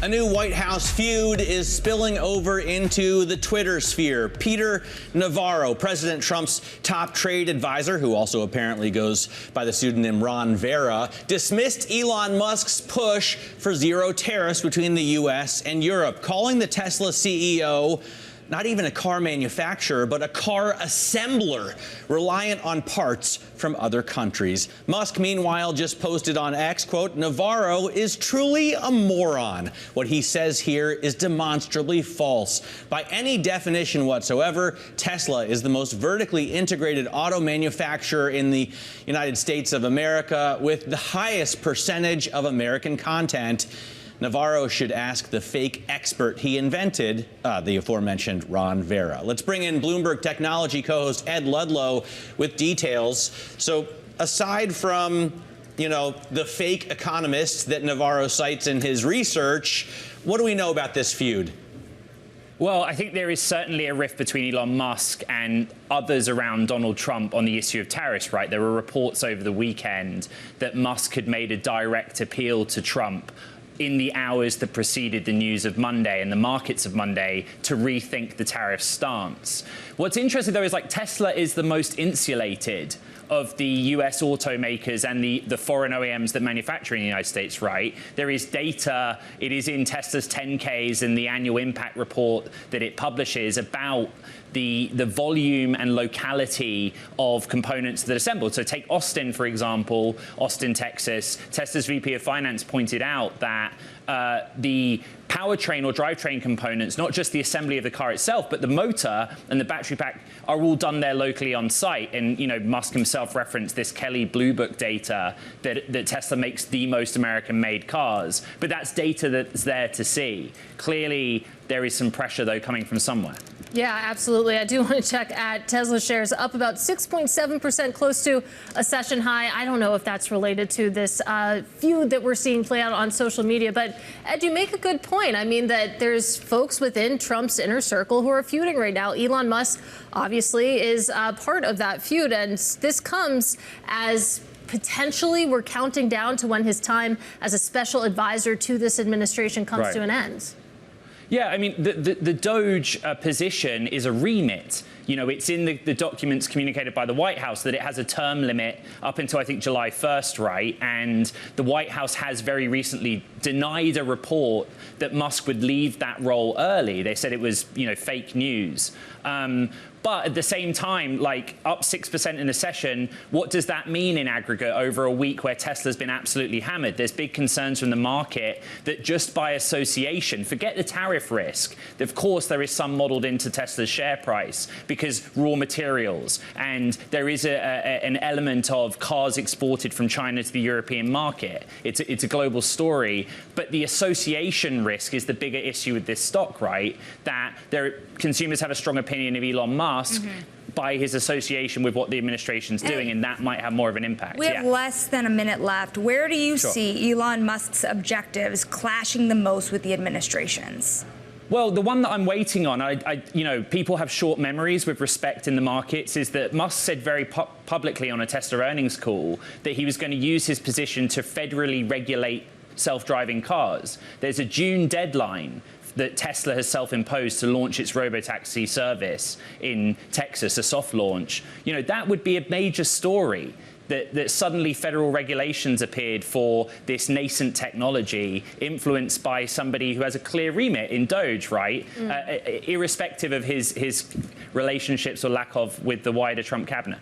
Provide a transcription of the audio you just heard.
A new White House feud is spilling over into the Twitter sphere. Peter Navarro, President Trump's top trade advisor, who also apparently goes by the pseudonym Ron Vera, dismissed Elon Musk's push for zero tariffs between the U.S. and Europe, calling the Tesla CEO not even a car manufacturer, but a car assembler reliant on parts from other countries. Musk, meanwhile, just posted on X, quote, "Navarro is truly a moron. What he says here is demonstrably false. By any definition whatsoever, Tesla is the most vertically integrated auto manufacturer in the United States of America with the highest percentage of American content. Navarro should ask the fake expert he invented, the aforementioned Ron Vera." Let's bring in Bloomberg technology co-host Ed Ludlow with details. So aside from, the fake economists that Navarro cites in his research, what do we know about this feud? Well, I think there is certainly a rift between Elon Musk and others around Donald Trump on the issue of tariffs, right? There were reports over the weekend that Musk had made a direct appeal to Trump in the hours that preceded the news of Monday and the markets of Monday to rethink the tariff stance. What's interesting, though, is Tesla is the most insulated of the US automakers and the foreign OEMs that manufacture in the United States, right? There is data, it is in Tesla's 10Ks and the annual impact report that it publishes about the volume and locality of components that are assembled. So take Austin, for example, Austin, Texas. Tesla's VP of Finance pointed out that the powertrain or drivetrain components, not just the assembly of the car itself, but the motor and the battery pack are all done there locally on site. And, Musk himself referenced this Kelley Blue Book data that Tesla makes the most American-made cars. But that's data that's there to see. Clearly, there is some pressure, though, coming from somewhere. Yeah, absolutely. I do want to check at Tesla shares up about 6.7%, close to a session high. I don't know if that's related to this feud that we're seeing play out on social media. But Ed, you make a good point. I mean, that there's folks within Trump's inner circle who are feuding right now. Elon Musk, obviously, is part of that feud. And this comes as potentially we're counting down to when his time as a special advisor to this administration comes to an end. Yeah, I mean, the Doge position is a remit. It's in the documents communicated by the White House that it has a term limit up until, I think, July 1st, right? And the White House has very recently denied a report that Musk would leave that role early. They said it was, fake news. But at the same time, up 6% in a session, what does that mean in aggregate over a week where Tesla's been absolutely hammered? There's big concerns from the market that just by association, forget the tariff risk, of course there is some modeled into Tesla's share price because raw materials, and there is an element of cars exported from China to the European market. It's a global story, but the association risk is the bigger issue with this stock, right? That consumers have a strong opinion of Elon Musk by his association with what the administration's doing, and that might have more of an impact. We have less than a minute left. Where do you see Elon Musk's objectives clashing the most with the administration's? Well, the one that I'm waiting on, people have short memories with respect in the markets, is that Musk said very publicly on a Tesla earnings call that he was going to use his position to federally regulate self-driving cars. There's a June deadline that Tesla has self-imposed to launch its robotaxi service in Texas, a soft launch. That would be a major story. That suddenly federal regulations appeared for this nascent technology influenced by somebody who has a clear remit in Doge, right? Irrespective of his relationships or lack of with the wider Trump cabinet.